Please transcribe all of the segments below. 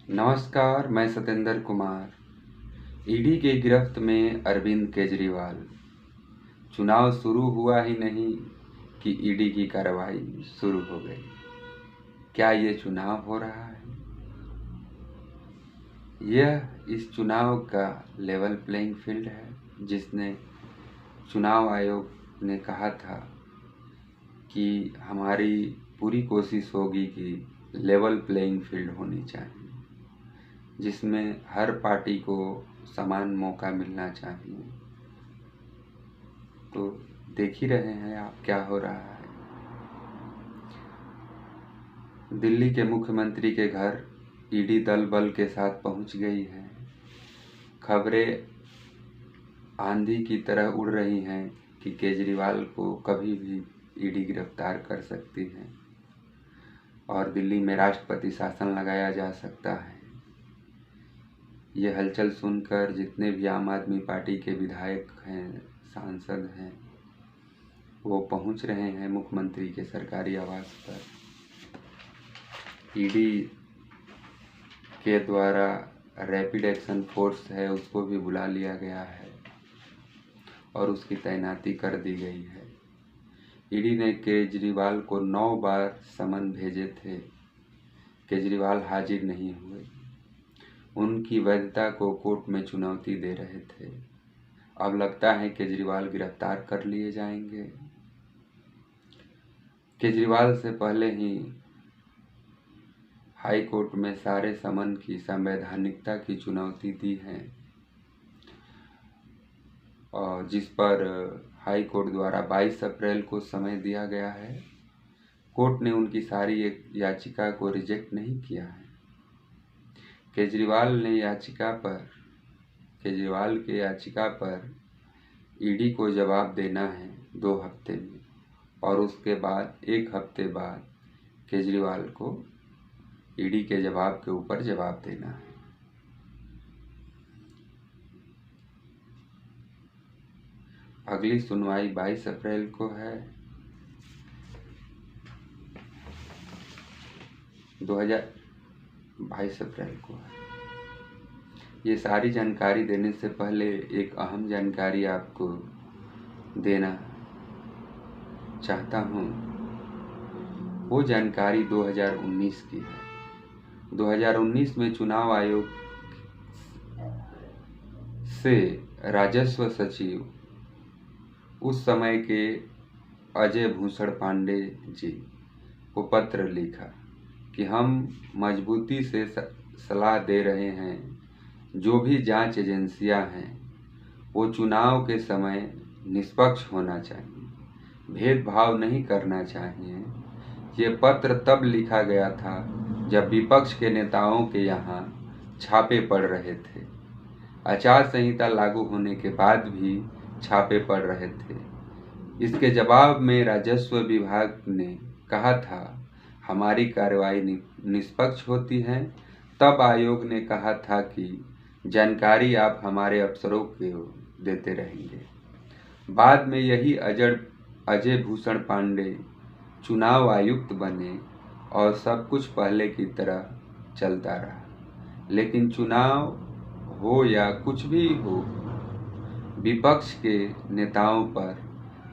नमस्कार, मैं सत्येंद्र कुमार। ईडी की गिरफ्त में अरविंद केजरीवाल। चुनाव शुरू हुआ ही नहीं कि ईडी की कार्रवाई शुरू हो गई। क्या ये चुनाव हो रहा है? यह इस चुनाव का लेवल प्लेइंग फील्ड है, जिसने चुनाव आयोग ने कहा था कि हमारी पूरी कोशिश होगी कि लेवल प्लेइंग फील्ड होनी चाहिए, जिसमें हर पार्टी को समान मौका मिलना चाहिए। तो देख ही रहे हैं आप क्या हो रहा है। दिल्ली के मुख्यमंत्री के घर ईडी दल बल के साथ पहुंच गई है। खबरें आंधी की तरह उड़ रही हैं कि केजरीवाल को कभी भी ईडी गिरफ्तार कर सकती है और दिल्ली में राष्ट्रपति शासन लगाया जा सकता है। ये हलचल सुनकर जितने भी आम आदमी पार्टी के विधायक हैं, सांसद हैं, वो पहुंच रहे हैं मुख्यमंत्री के सरकारी आवास पर। ईडी के द्वारा रैपिड एक्शन फोर्स है, उसको भी बुला लिया गया है और उसकी तैनाती कर दी गई है। ईडी ने केजरीवाल को 9 बार समन भेजे थे। केजरीवाल हाजिर नहीं हुए। उनकी वैधता को कोर्ट में चुनौती दे रहे थे। अब लगता है केजरीवाल गिरफ्तार कर लिए जाएंगे। केजरीवाल से पहले ही हाई कोर्ट में सारे समन की संवैधानिकता की चुनौती दी है और जिस पर हाई कोर्ट द्वारा 22 अप्रैल को समय दिया गया है। कोर्ट ने उनकी सारी एक याचिका को रिजेक्ट नहीं किया है। केजरीवाल के याचिका पर ईडी को जवाब देना है 2 हफ्ते में और उसके बाद 1 हफ्ते बाद केजरीवाल को ईडी के जवाब के ऊपर जवाब देना है। अगली सुनवाई 22 अप्रैल को है। 22 अप्रैल को है। ये सारी जानकारी देने से पहले एक अहम जानकारी आपको देना चाहता हूँ। वो जानकारी 2019 की है। 2019 में चुनाव आयोग से राजस्व सचिव उस समय के अजय भूषण पांडे जी को पत्र लिखा कि हम मजबूती से सलाह दे रहे हैं, जो भी जांच एजेंसियां हैं वो चुनाव के समय निष्पक्ष होना चाहिए, भेदभाव नहीं करना चाहिए। ये पत्र तब लिखा गया था जब विपक्ष के नेताओं के यहाँ छापे पड़ रहे थे। आचार संहिता लागू होने के बाद भी छापे पड़ रहे थे। इसके जवाब में राजस्व विभाग ने कहा था हमारी कार्रवाई निष्पक्ष होती है। तब आयोग ने कहा था कि जानकारी आप हमारे अफसरों को देते रहेंगे। बाद में यही अजय भूषण पांडे चुनाव आयुक्त बने और सब कुछ पहले की तरह चलता रहा। लेकिन चुनाव हो या कुछ भी हो, विपक्ष के नेताओं पर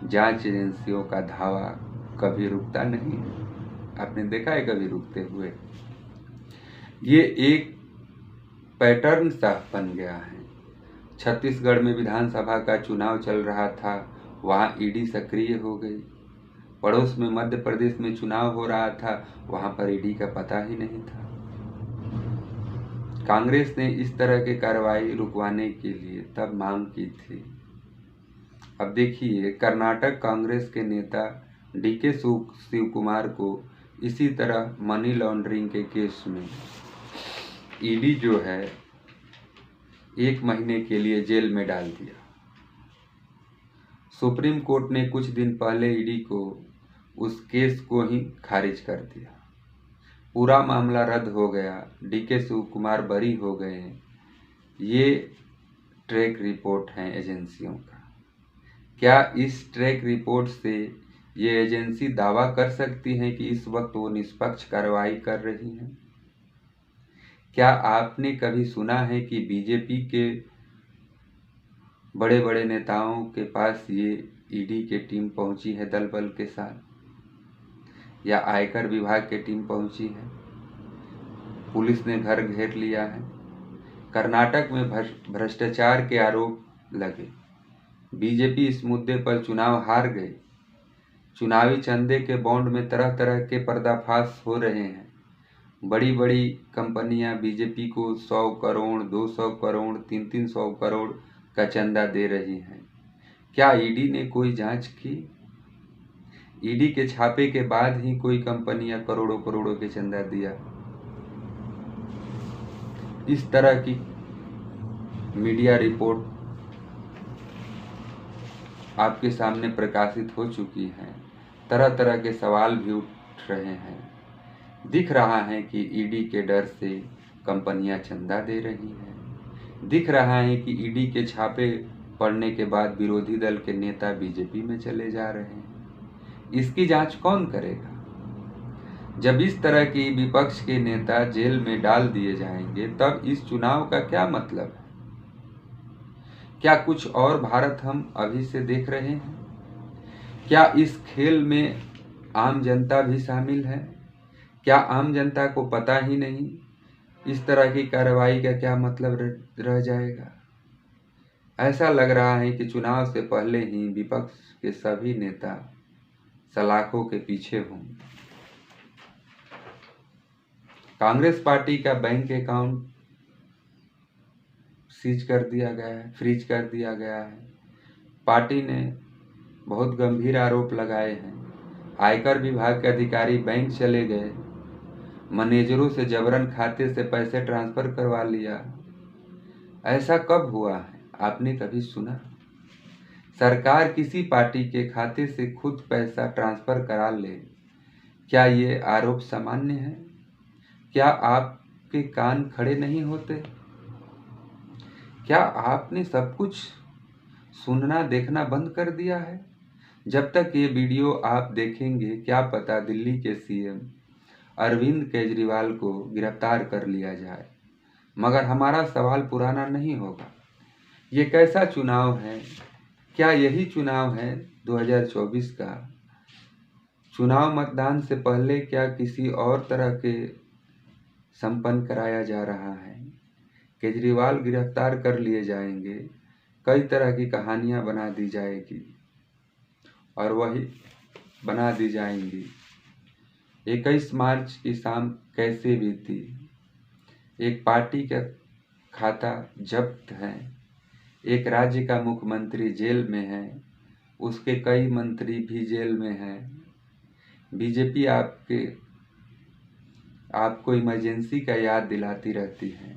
जांच एजेंसियों का धावा कभी रुकता नहीं है। आपने देखा है कभी रुकते हुए? ये एक पैटर्न सा बन गया है। छत्तीसगढ़ में विधानसभा का चुनाव चल रहा था, वहाँ ईडी सक्रिय हो गई। पड़ोस में मध्य प्रदेश में चुनाव हो रहा था, वहाँ पर ईडी का पता ही नहीं था। कांग्रेस ने इस तरह की कार्रवाई रुकवाने के लिए तब मांग की थी। अब देखिए, कर्नाटक कांग्रेस के नेता डीके शिव कुमार को इसी तरह मनी लॉन्ड्रिंग के केस में ईडी जो है 1 महीने के लिए जेल में डाल दिया। सुप्रीम कोर्ट ने कुछ दिन पहले ईडी को उस केस को ही खारिज कर दिया। पूरा मामला रद्द हो गया। डीके शिव कुमार बरी हो गए। ये ट्रैक रिपोर्ट है एजेंसियों का। क्या इस ट्रैक रिपोर्ट से ये एजेंसी दावा कर सकती हैं कि इस वक्त वो निष्पक्ष कार्रवाई कर रही हैं? क्या आपने कभी सुना है कि बीजेपी के बड़े बड़े नेताओं के पास ये ईडी की टीम पहुंची है दल बल के साथ, या आयकर विभाग की टीम पहुंची है, पुलिस ने घर घेर लिया है? कर्नाटक में भ्रष्टाचार के आरोप लगे, बीजेपी इस मुद्दे पर चुनाव हार गई, चुनावी चंदे के बॉन्ड में तरह तरह के पर्दाफाश हो रहे हैं, बड़ी बड़ी कंपनियां बीजेपी को 100 करोड़ 200 करोड़ 300 करोड़ का चंदा दे रही हैं। क्या ईडी ने कोई जांच की? ईडी के छापे के बाद ही कोई कंपनियां करोड़ों करोड़ों के चंदा दिया? इस तरह की मीडिया रिपोर्ट आपके सामने प्रकाशित हो चुकी हैं। तरह तरह के सवाल भी उठ रहे हैं। दिख रहा है कि ईडी के डर से कंपनियां चंदा दे रही हैं। दिख रहा है कि ईडी के छापे पड़ने के बाद विरोधी दल के नेता बीजेपी में चले जा रहे हैं। इसकी जांच कौन करेगा? जब इस तरह की विपक्ष के नेता जेल में डाल दिए जाएंगे, तब इस चुनाव का क्या मतलब है? क्या कुछ और भारत हम अभी से देख रहे हैं? क्या इस खेल में आम जनता भी शामिल है? क्या आम जनता को पता ही नहीं इस तरह की कार्रवाई का क्या मतलब रह जाएगा? ऐसा लग रहा है कि चुनाव से पहले ही विपक्ष के सभी नेता सलाखों के पीछे होंगे। कांग्रेस पार्टी का बैंक अकाउंट सीज कर दिया गया है, फ्रीज कर दिया गया है। पार्टी ने बहुत गंभीर आरोप लगाए हैं। आयकर विभाग के अधिकारी बैंक चले गए, मैनेजरों से जबरन खाते से पैसे ट्रांसफर करवा लिया। ऐसा कब हुआ है? आपने कभी सुना? सरकार किसी पार्टी के खाते से खुद पैसा ट्रांसफर करा ले, क्या ये आरोप सामान्य है? क्या आपके कान खड़े नहीं होते? क्या आपने सब कुछ सुनना देखना बंद कर दिया है? जब तक ये वीडियो आप देखेंगे, क्या पता दिल्ली के सीएम अरविंद केजरीवाल को गिरफ्तार कर लिया जाए। मगर हमारा सवाल पुराना नहीं होगा। ये कैसा चुनाव है? क्या यही चुनाव है 2024 का? चुनाव मतदान से पहले क्या किसी और तरह के संपन्न कराया जा रहा है? केजरीवाल गिरफ्तार कर लिए जाएंगे, कई तरह की कहानियां बना दी जाएगी और वही बना दी जाएंगी। 21 मार्च की शाम कैसे बीती? एक पार्टी का खाता जब्त है, एक राज्य का मुख्यमंत्री जेल में है, उसके कई मंत्री भी जेल में हैं। बीजेपी आपको इमरजेंसी का याद दिलाती रहती है।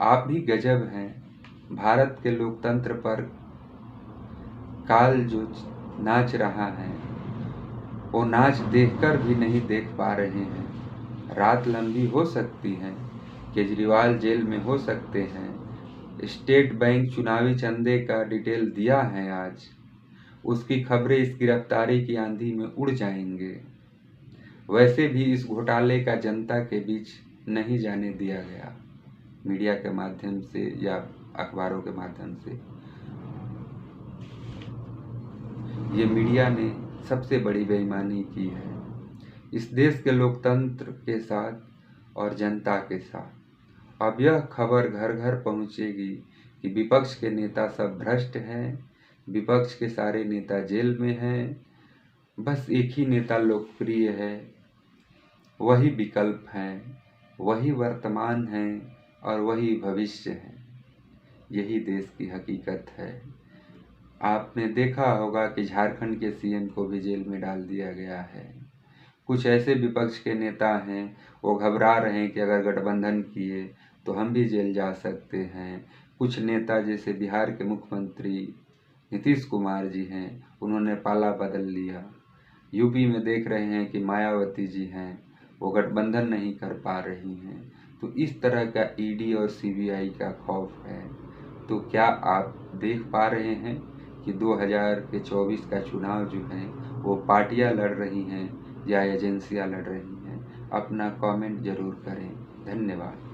आप भी गजब हैं। भारत के लोकतंत्र पर काल जो नाच रहा है, वो नाच देखकर भी नहीं देख पा रहे हैं। रात लंबी हो सकती है, केजरीवाल जेल में हो सकते हैं। स्टेट बैंक चुनावी चंदे का डिटेल दिया है आज, उसकी खबरें इस गिरफ्तारी की आंधी में उड़ जाएंगे। वैसे भी इस घोटाले का जनता के बीच नहीं जाने दिया गया, मीडिया के माध्यम से या अखबारों के माध्यम से। ये मीडिया ने सबसे बड़ी बेईमानी की है इस देश के लोकतंत्र के साथ और जनता के साथ। अब यह खबर घर घर पहुंचेगी कि विपक्ष के नेता सब भ्रष्ट हैं, विपक्ष के सारे नेता जेल में हैं, बस एक ही नेता लोकप्रिय है, वही विकल्प है, वही वर्तमान है और वही भविष्य है। यही देश की हकीकत है। आपने देखा होगा कि झारखंड के सीएम को भी जेल में डाल दिया गया है। कुछ ऐसे विपक्ष के नेता हैं, वो घबरा रहे हैं कि अगर गठबंधन किए तो हम भी जेल जा सकते हैं। कुछ नेता जैसे बिहार के मुख्यमंत्री नीतीश कुमार जी हैं, उन्होंने पाला बदल लिया। यूपी में देख रहे हैं कि मायावती जी हैं, वो गठबंधन नहीं कर पा रही हैं। तो इस तरह का ईडी और सीबीआई का खौफ है। तो क्या आप देख पा रहे हैं कि 2024 का चुनाव जो है वो पार्टियां लड़ रही हैं या एजेंसियां लड़ रही हैं? अपना कमेंट जरूर करें। धन्यवाद।